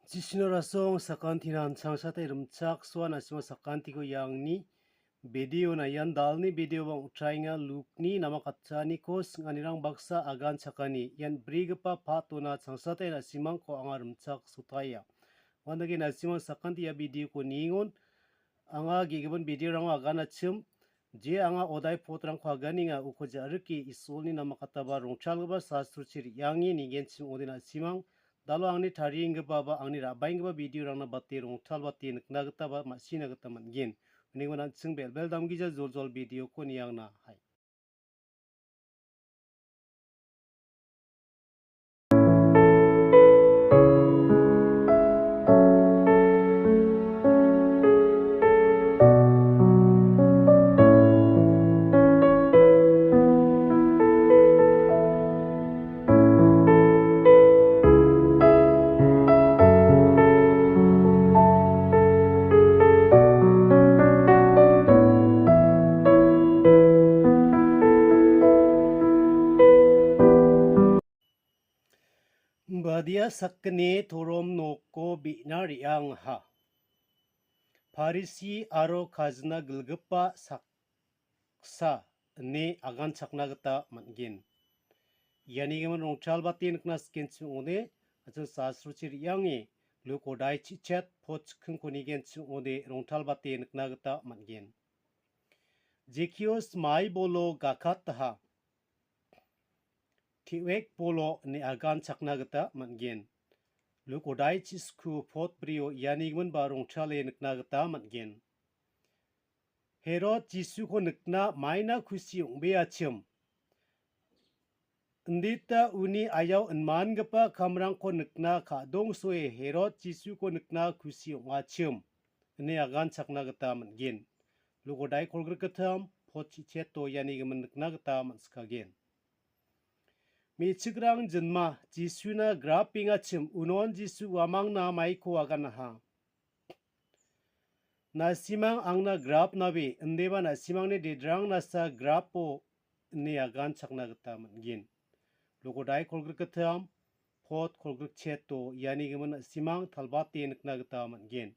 지시노라송 사칸티난 창사테 름착 수완 아시마 사칸티고 양니 video na yan dalni video bang utrainga lukni nama katchani ko singanirang baksa agan chakani yan brigpa patuna changsate na simang ko anga rumchak sutaya wandagi na simang sakanti ya video ko ningon anga gigiban video rang agan achim je anga odai potrang ko agani nga uko jarki isolni nama kataba rongchalba sastruchir yangi nigenchim odina simang dalo angni taring baba angni rabaing ba video rang na batti rongchal batti nikna gita ba masina gita mangin Ningwan sing bel damgija zol video ko niyang na hai. Badia sakne thorom noko bina riang ha. Parisi aro khazna gilgapa saksa ne agan chakna gata mangin. Yani gaman rongchal batin kna skenchu ode achu sasruchi riangi lukodai chichat poch khungkoni genchu ode rongchal batin kna gata mangin. Jekios mai bolo gakat ha. Tiwek polo ni agan chakna gata mangin. Lukodai chisku pot brio yanigman barong chale nikna gata mangin. Herod jisu ko nikna maina kusi ungbe achim. Ndita uni ayaw enman gapa kamrang ko nikna ka dong soe Herod jisu ko nikna kusi ungachim. Ni agan chakna gata mangin. Lukodai kolgr katam pot chicheto yanigman nikna gata manskagin. Michigrang jenma jisu na grapping achim unon jisu wamang na maiko agan ha. Nasimang ang na grap nabi endeba nasimang ni didrang nasa grapo ni agan chakna gata mangin. Lukodai kolgr katam pot kolgr cheto yani gaman nasimang talbati nikna gata mangin.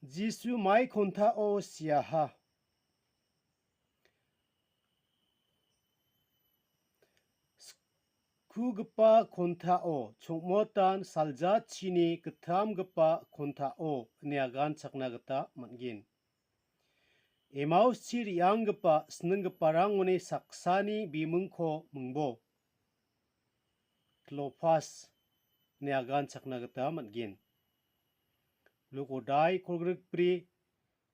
Jisu mai konta o siyaha. Kugpa kontao chongmotan salja chini ketam gpa kontao niagan chakna gata mangin. Emaus chir yang gpa sneng gparang ngone saksani bimungko mungbo. Klopas niagan chakna gata mangin. Lukodai kolgrik pri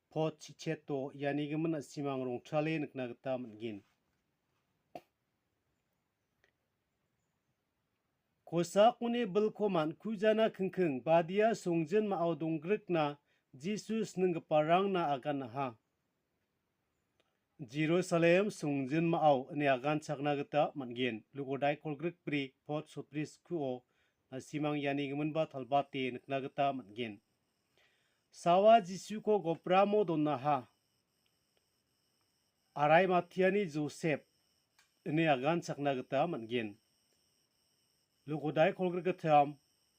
pot chicheto yanigaman asimang rongchale nikna gata mangin. Kosak une belko man kujana kengkeng badia songjen maau donggrek na Jesus nenggeparang na agan ha. Jerusalem songjen maau ni agan chakna gata mangin. Lukodai kolgrek pri pot sopris kuo na simang yani gemenba talbate nikna gata mangin. Sawa Jisu ko gopramo donna ha. Arai matiani Joseph ni agan chakna gata mangin. Lukodai kolgr gatam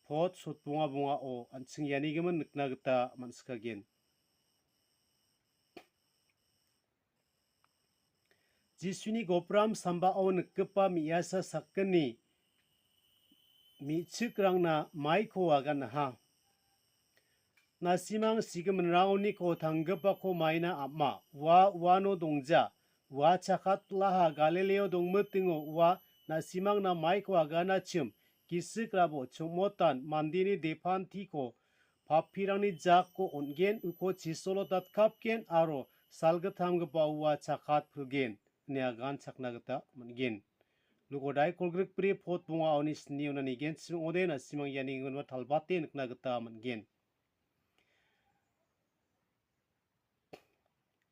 pot sot bunga o ansing yani gaman nikna gata manskagin. Jisuni gopram samba o nikkepa miyasa sakkani michik rangna maiko agan ha. Nasimang sigaman rauni ko tanggepa ko maina amma wa wano dongja wa chakat laha Galileo dongmetingo wa nasimang na maiko agana chim kisik rabo chungmotan mandini depan tiko papirangni jak ko ongen uko chisolo datkapken aro salgatam gapa uwa chakat pulgen niagan chakna gata mangin. Lukodai kolgrik pri pot bunga onis niuna nigen sim ode na simang yani ngunwa talbate nikna gata mangin.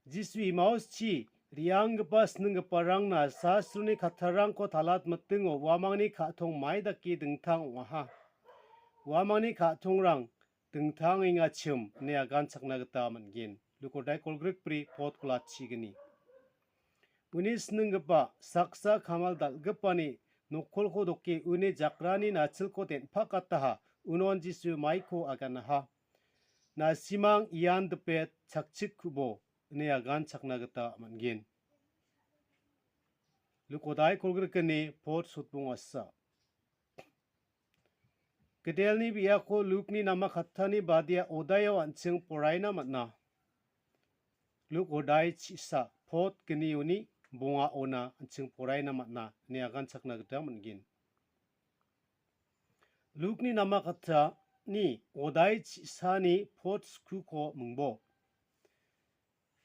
Jisu imaus chi riang gapa sneng gapa rang na sasruni katharang ko talat metingo wamangni kathong mai daki dengtang waha. Wamangni kathong rang dengtang inga chim ne agan chakna gata mangin. Lukodai kolgrik pri pot kula chigini. Uni sneng gapa saksa kamal dal gapa ni nokol ko doke uni jakrani nachil ko tenpa kataha unon jisu maiko agan ha na simang iyan depet chakchik kubo ne agan chaknagata mangin lukodai kolgrkani pot sutbung assa Kedelni biya ko lukni nama khathani badia odayo anching poraina matna luk odai chisa pot kini uni bunga ona anching poraina matna ne agan chaknagata mangin lukni nama khatha ni odai chisani pot sku ko mungbo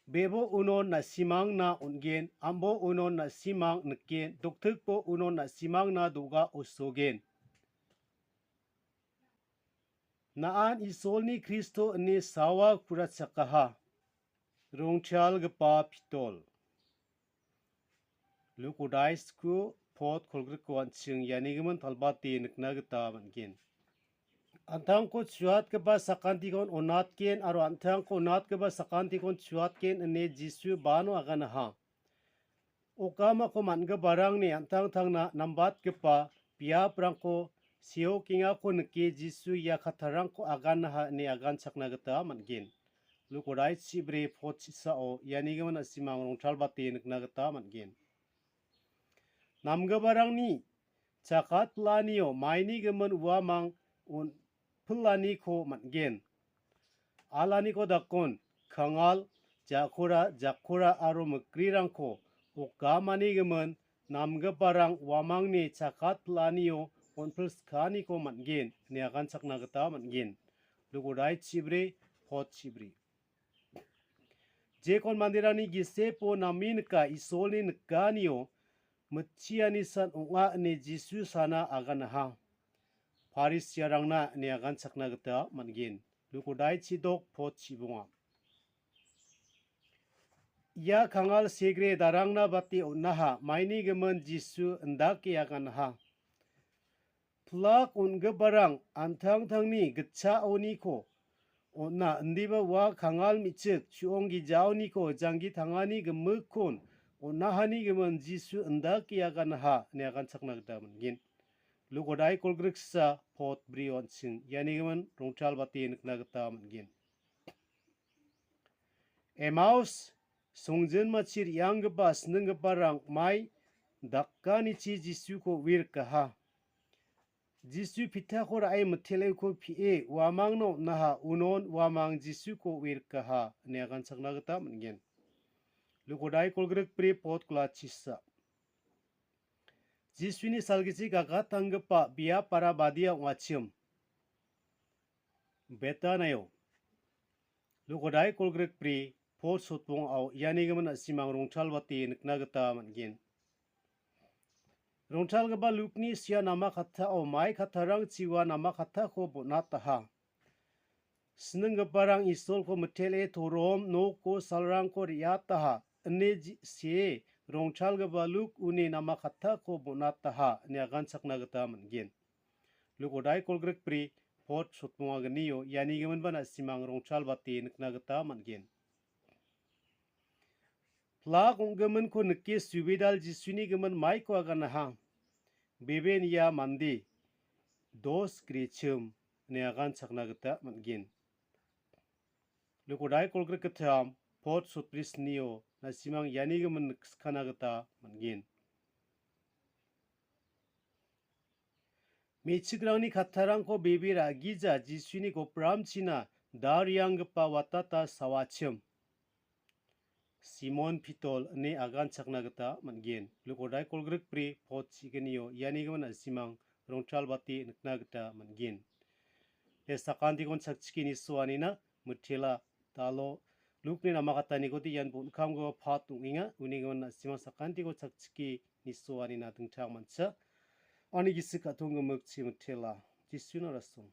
bebo unon na simang na ungen ambo unon na simang neken dokthuk po unon na simang na duga osogen naan isolni Kristo ni sawa kurachakaha rongchal gpa pitol lukudai sku pot kolgrikwan ching yanigman talbati niknagta mangin antang ko chuat gpa sakantikon onatken aro antang ko onat gpa sakantikon chuatken ne jisu bano agana ha okama ko manga barang ni antang thangna nambat gpa pia prangko sio kinga ko nke jisu ya khatharang ko agan ha ne agan chaknagata mangin lukodai chibre pot chisa o yanigman asimang rongthal bati niknagata mangin namga barang ni chakat planio maini gemen uamang un phulani ko mangin alani ko dakon khangal jakora aro mukrirang ko okamani gemen namga barang uamangni chakat planio onpulskani ko mangin ne agan chaknagata mangin lukodai chibre pot chibri jekon mandirani gise po naminka isolni nkanio mutchiani san unga ne jisu sana agan ha Parisyarangna ne agan chaknagata mangin lukodai chidok pot chibunga ya khangal segre darangna bati onnaha maini gemen jisu ndake agan ha plak unga barang anthang thangni gcha oni ko onna ndiba wa khangal michik chuonggi jauni ko janggi thangani gemukon onnahani gemen jisu ndake agan ha ne agan chaknagata mangin lukodai kolgriksa pot brion sing yanigman rongchal bati niknagata mangin Emmaus songjin machir yanggba snunggba rang mai dakkani chi jisu ko wirka ha jisu pitha ko ai mthele ko phe wamang no naha unon wamang jisu ko wirka ha ne agan chaknagata mangin lukodai kolgrik pri pot kla chissa Jiswini salgichi gaga tanggpa biya para badia wachim betanayo lukodai kolgrek pri pot sotpong au yanigman asimang rongthal bati niknagata mangin rongthal gaba lukni sia nama khatha au mai khatharang chiwa nama khatha ko bonataha snunggaparang isol ko mthele thorom no ko salrang ko riyataha ane se rongchal gaba luk uni nama khatha ko bonataha ne agan chaknagata mangin lukodai kolgrek pri pot sotpunga ganiyo yanigman bana simang rongchal bati niknagata mangin plak unggaman ko nike subidal jisuni gaman mai ko agan ha beben ya mandi dos krichum ne agan chaknagata mangin lukodai kolgrek katham pot sotprisniyo na simang yanigman skhanagata mangin mechigrangni khatharang ko bebira gija jisuni ko pramchina daryangpa watata sawachim Simon Pitol ne agan chaknagata mangin lukodai kolgrek pri pot chigeniyo yanigman asimang rongthal bati niknagata mangin le sakanti kon chakchiki ni suanina muthela talo lukni namakatani ko ti yan bunkam go phat unginga unigman asimang sakanti ko chakchiki ni suanina dingthang mancha ani gisika thongmuk chi muthela jisuna rasung